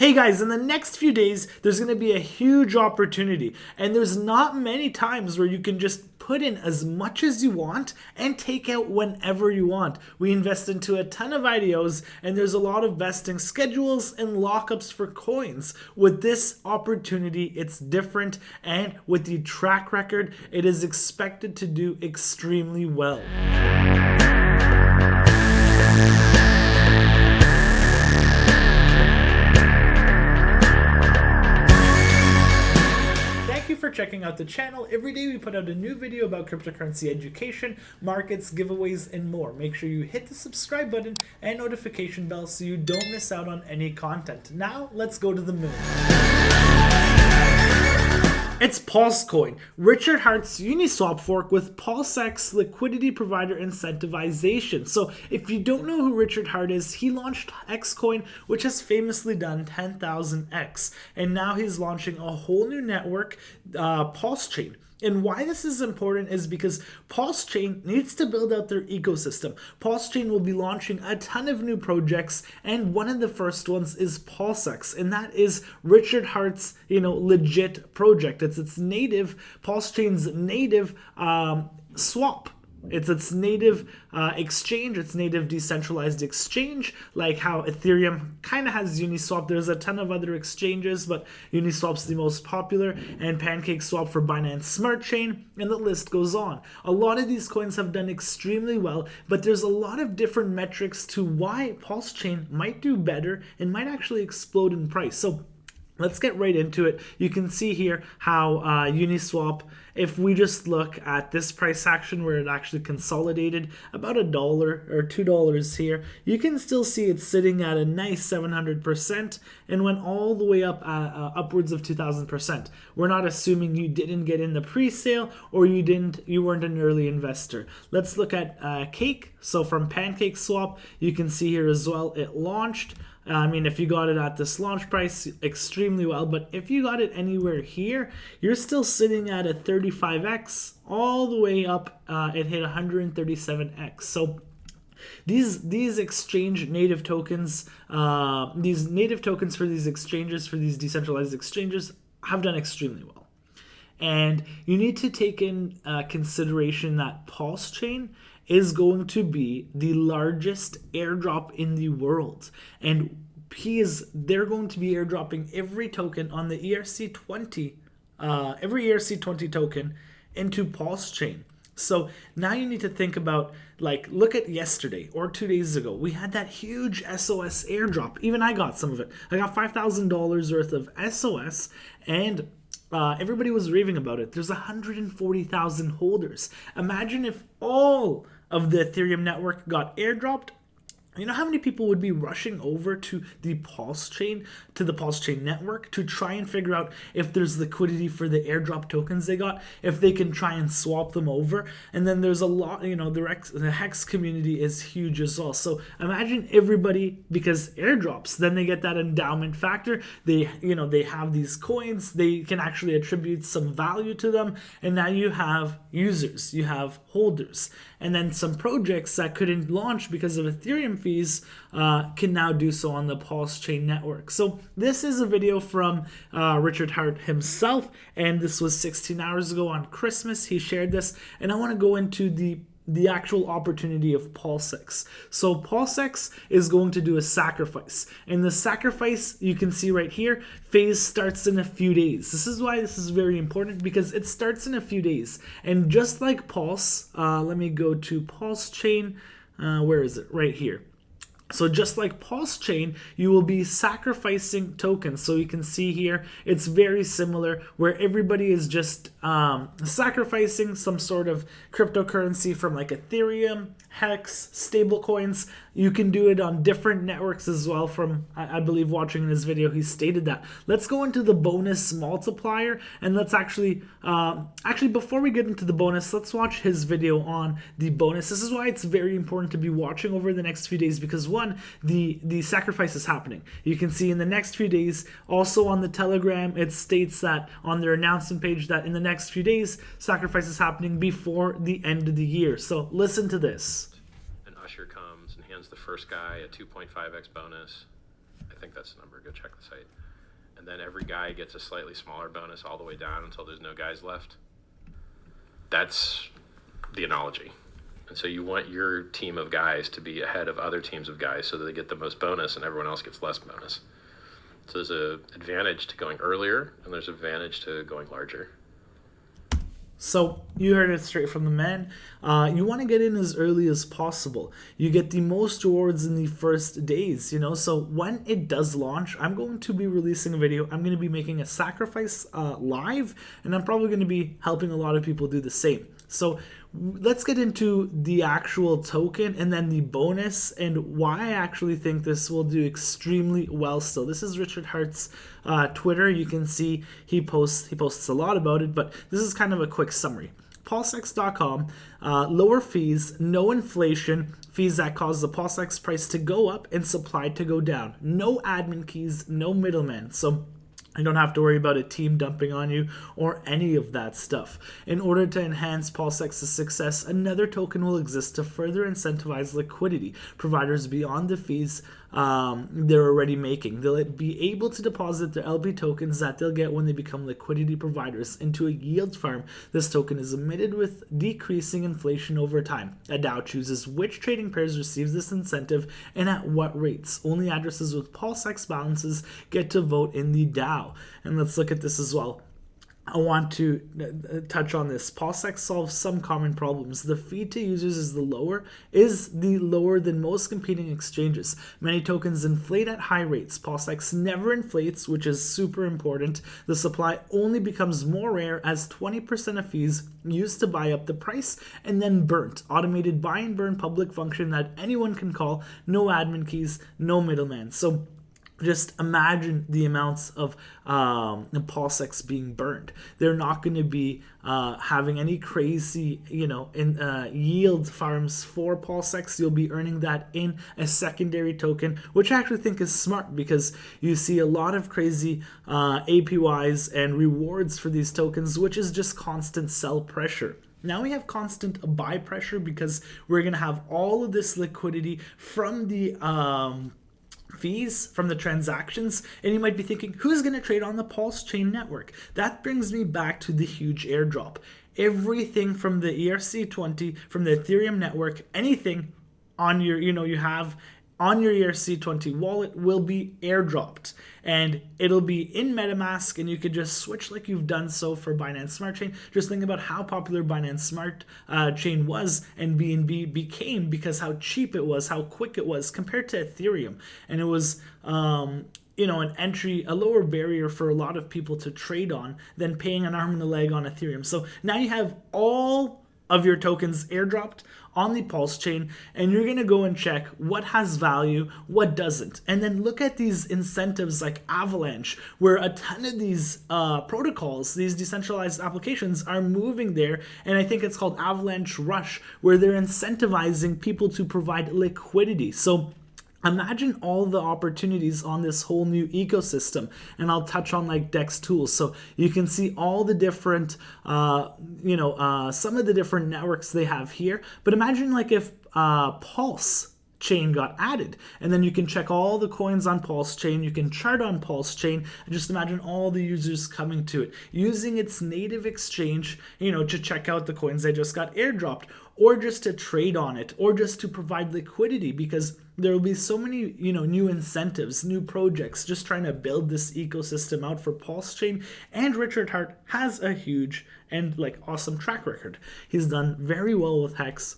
Hey guys, in the next few days, there's going to be a huge opportunity, and there's not many times where you can just put in as much as you want and take out whenever you want. We invest into a ton of IDOs, and there's a lot of vesting schedules and lockups for coins. With this opportunity, it's different, and with the track record, it is expected to do extremely well. For checking out the channel. Every day we put out a new video about cryptocurrency education, markets, giveaways, and more. Make sure you hit the subscribe button and notification bell so you don't miss out on any content. Now let's go to the moon. It's Pulsecoin, Richard Heart's Uniswap fork with PulseX liquidity provider incentivization. So if you don't know who Richard Heart is, he launched Xcoin, which has famously done 10,000x. And now he's launching a whole new network, Pulsechain. And why this is important is because Pulsechain needs to build out their ecosystem. Pulsechain will be launching a ton of new projects, and one of the first ones is PulseX, and that is Richard Heart's, legit project. It's its native, Pulsechain's native swap. It's its native exchange, its native decentralized exchange, like how Ethereum kind of has Uniswap. There's a ton of other exchanges, but Uniswap's the most popular, and PancakeSwap for Binance Smart Chain, and the list goes on. A lot of these coins have done extremely well, but there's a lot of different metrics to why Pulsechain might do better and might actually explode in price. So let's get right into it. You can see here how Uniswap, if we just look at this price action where it actually consolidated about $1 or $2 here, you can still see it's sitting at a nice 700% and went all the way up upwards of 2,000%. We're not assuming you didn't get in the pre-sale or you weren't an early investor. Let's look at Cake. So from PancakeSwap, you can see here as well, it launched. If you got it at this launch price, extremely well. But if you got it anywhere here, you're still sitting at a 35x all the way up. It hit 137x. So these exchange native tokens, these native tokens for these exchanges, for these decentralized exchanges, have done extremely well. And you need to take in consideration that Pulsechain is going to be the largest airdrop in the world, and they're going to be airdropping every token on the ERC20, every ERC20 token into Pulsechain. So now you need to think about, look at yesterday or 2 days ago. We had that huge SOS airdrop. Even I got some of it. I got $5,000 worth of SOS, and everybody was raving about it. There's 140,000 holders. Imagine if all of the Ethereum network got airdropped. You know how many people would be rushing over to the Pulsechain, to the Pulsechain network to try and figure out if there's liquidity for the airdrop tokens they got, if they can try and swap them over. And then there's a lot, the Hex community is huge as well. So imagine everybody, because airdrops, then they get that endowment factor. They have these coins, they can actually attribute some value to them. And now you have users, you have holders, and then some projects that couldn't launch because of Ethereum fees can now do so on the Pulsechain network. So this is a video from Richard Heart himself, and this was 16 hours ago on Christmas. He shared this, and I want to go into the actual opportunity of PulseX. So PulseX is going to do a sacrifice, and the sacrifice, you can see right here, phase starts in a few days. This is why this is very important, because it starts in a few days. And just like Pulse, let me go to Pulsechain. Where is it? Right here. So just like Pulsechain, you will be sacrificing tokens. So you can see here, it's very similar, where everybody is just sacrificing some sort of cryptocurrency from like Ethereum, Hex, stablecoins. You can do it on different networks as well. From, I believe, watching this video, he stated that. Let's go into the bonus multiplier, and let's actually before we get into the bonus, let's watch his video on the bonus. This is why it's very important to be watching over the next few days, because one, the sacrifice is happening. You can see in the next few days. Also on the Telegram, it states that on their announcement page that in the next few days, sacrifice is happening before the end of the year. So listen to this. An usher comes and hands the first guy a 2.5x bonus. I think that's the number. Go check the site. And then every guy gets a slightly smaller bonus all the way down until there's no guys left. That's the analogy. And so you want your team of guys to be ahead of other teams of guys so that they get the most bonus and everyone else gets less bonus. So there's an advantage to going earlier, and there's an advantage to going larger. So you heard it straight from the man. You want to get in as early as possible. You get the most rewards in the first days, So when it does launch, I'm going to be releasing a video. I'm going to be making a sacrifice live, and I'm probably going to be helping a lot of people do the same. So let's get into the actual token and then the bonus and why I actually think this will do extremely well still. This is Richard Hart's Twitter. You can see he posts a lot about it, but this is kind of a quick summary. PulseX.com, lower fees, no inflation, fees that cause the PulseX price to go up and supply to go down. No admin keys, no middleman. So you don't have to worry about a team dumping on you or any of that stuff. In order to enhance PulseX's success, another token will exist to further incentivize liquidity providers beyond the fees they're already making. They'll be able to deposit their LP tokens that they'll get when they become liquidity providers into a yield farm. This token is emitted with decreasing inflation over time. A DAO chooses which trading pairs receives this incentive and at what rates. Only addresses with PulseX balances get to vote in the DAO. And let's look at this as well. I want to touch on this. PulseX solves some common problems. The fee to users is the lower than most competing exchanges. Many tokens inflate at high rates. PulseX never inflates, which is super important. The supply only becomes more rare as 20% of fees used to buy up the price and then burnt. Automated buy and burn public function that anyone can call. No admin keys, no middleman. So just imagine the amounts of PulseX being burned. They're not going to be having any crazy, yield farms for PulseX. You'll be earning that in a secondary token, which I actually think is smart because you see a lot of crazy APYs and rewards for these tokens, which is just constant sell pressure. Now we have constant buy pressure because we're going to have all of this liquidity from the fees from the transactions, and you might be thinking, who's going to trade on the Pulsechain network? That brings me back to the huge airdrop. Everything from the ERC20, from the Ethereum network, anything on your, you have on your ERC20 wallet will be airdropped, and it'll be in MetaMask, and you could just switch like you've done so for Binance Smart Chain. Just think about how popular Binance Smart Chain was and BNB became because how cheap it was, how quick it was compared to Ethereum, and it was an entry, a lower barrier for a lot of people to trade on than paying an arm and a leg on Ethereum. So now you have all of your tokens airdropped on the Pulsechain, and you're going to go and check what has value, what doesn't. And then look at these incentives like Avalanche, where a ton of these protocols, these decentralized applications are moving there. And I think it's called Avalanche Rush, where they're incentivizing people to provide liquidity. So imagine all the opportunities on this whole new ecosystem, and I'll touch on like DEX tools. So you can see all the different, some of the different networks they have here. But imagine like if Pulsechain got added, and then you can check all the coins on Pulsechain, you can chart on Pulsechain, and just imagine all the users coming to it, using its native exchange, to check out the coins they just got airdropped, or just to trade on it, or just to provide liquidity, because there will be so many, new incentives, new projects, just trying to build this ecosystem out for Pulsechain. And Richard Hart has a huge and awesome track record. He's done very well with Hex.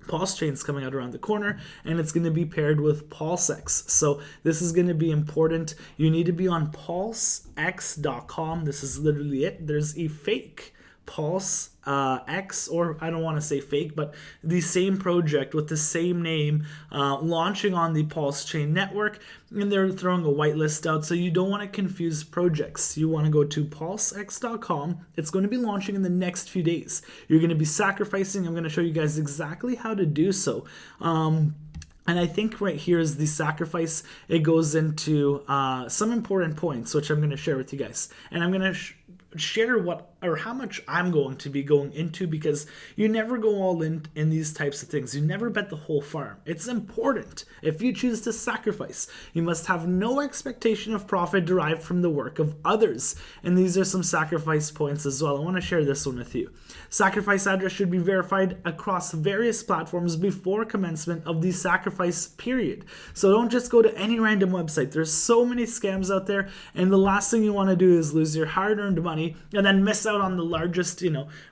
Pulsechain's coming out around the corner, and it's going to be paired with PulseX. So this is going to be important. You need to be on PulseX.com. This is literally it. There's a fake PulseX, or I don't want to say fake, but the same project with the same name launching on the Pulsechain network, and they're throwing a whitelist out, so you don't want to confuse projects. You want to go to PulseX.com. It's going to be launching in the next few days. You're going to be sacrificing. I'm going to show you guys exactly how to do so. And I think right here is the sacrifice. It goes into some important points, which I'm going to share with you guys. And I'm going to share what or how much I'm going to be going into, because you never go all in these types of things. You never bet the whole farm. It's important. If you choose to sacrifice, you must have no expectation of profit derived from the work of others. And these are some sacrifice points as well. I want to share this one with you. Sacrifice address should be verified across various platforms before commencement of the sacrifice period. So don't just go to any random website. There's so many scams out there, and the last thing you want to do is lose your hard-earned money and then miss out on the largest,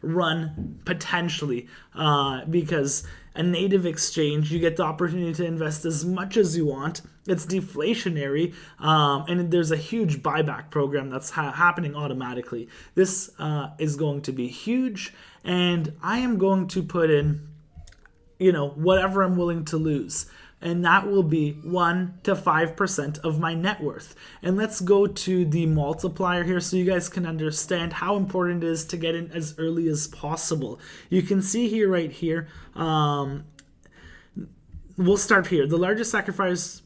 run potentially, because a native exchange, you get the opportunity to invest as much as you want. It's deflationary, and there's a huge buyback program that's happening automatically. This is going to be huge, and I am going to put in, whatever I'm willing to lose. And that will be 1 to 5% of my net worth. And let's go to the multiplier here so you guys can understand how important it is to get in as early as possible. You can see here, right here, we'll start here. The largest sacrificers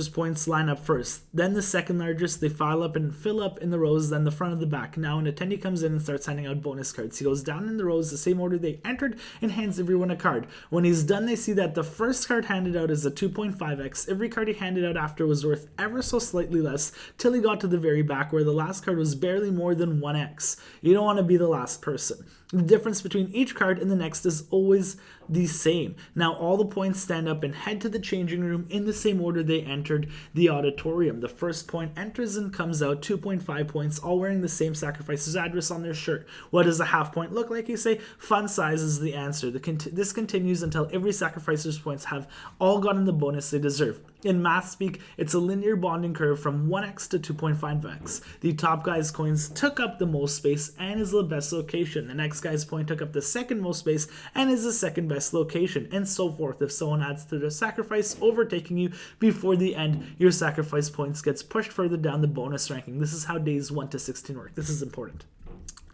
points line up first, then the second largest. They file up and fill up in the rows, then the front of the back. Now an attendee comes in and starts handing out bonus cards. He goes down in the rows the same order they entered and hands everyone a card. When he's done, they see that the first card handed out is a 2.5x. Every card he handed out after was worth ever so slightly less till he got to the very back where the last card was barely more than 1x. You don't want to be the last person. The difference between each card and the next is always the same. Now all the points stand up and head to the changing room in the same order they entered the auditorium. The first point enters and comes out 2.5 points, all wearing the same sacrificer's address on their shirt. What does a half point look like? You say fund size is the answer. This continues until every sacrificer's points have all gotten the bonus they deserve. In math speak, it's a linear bonding curve from 1x to 2.5x. The top guy's coins took up the most space and is the best location. The next guy's point took up the second most space and is the second best location, and so forth. If someone adds to their sacrifice, overtaking you before the end, your sacrifice points gets pushed further down the bonus ranking. This is how days 1 to 16 work. This is important.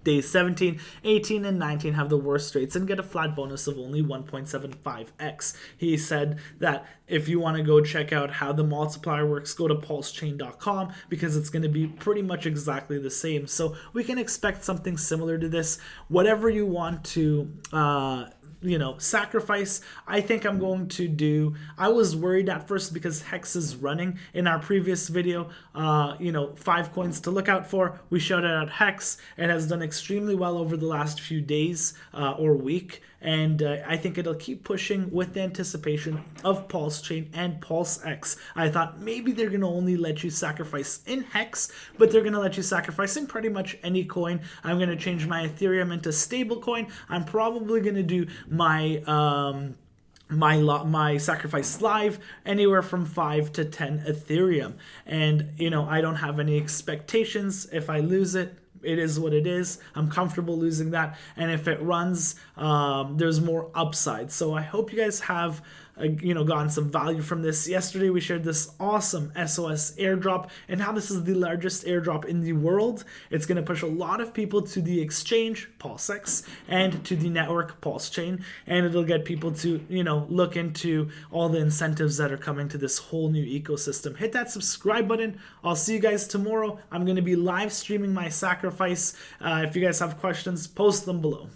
Days 17, 18, and 19 have the worst rates and get a flat bonus of only 1.75x. He said that if you want to go check out how the multiplier works, go to pulsechain.com, because it's going to be pretty much exactly the same. So we can expect something similar to this. Whatever you want to sacrifice, I think I'm going to do. I was worried at first because Hex is running. In our previous video, 5 coins to look out for, we shouted out Hex. It has done extremely well over the last few days or week, and I think it'll keep pushing with the anticipation of Pulsechain and PulseX. I thought maybe they're going to only let you sacrifice in Hex, but they're going to let you sacrifice in pretty much any coin. I'm going to change my Ethereum into stablecoin. I'm probably going to do my sacrifice live anywhere from 5 to 10 Ethereum, and I don't have any expectations. If I lose it, it is what it is. I'm comfortable losing that, and if it runs, there's more upside. So I hope you guys have gotten some value from this. Yesterday we shared this awesome SOS airdrop and how this is the largest airdrop in the world. It's going to push a lot of people to the exchange PulseX and to the network Pulsechain, and it'll get people to look into all the incentives that are coming to this whole new ecosystem. Hit that subscribe button. I'll see you guys tomorrow. I'm going to be live streaming my sacrifice. If you guys have questions, post them below.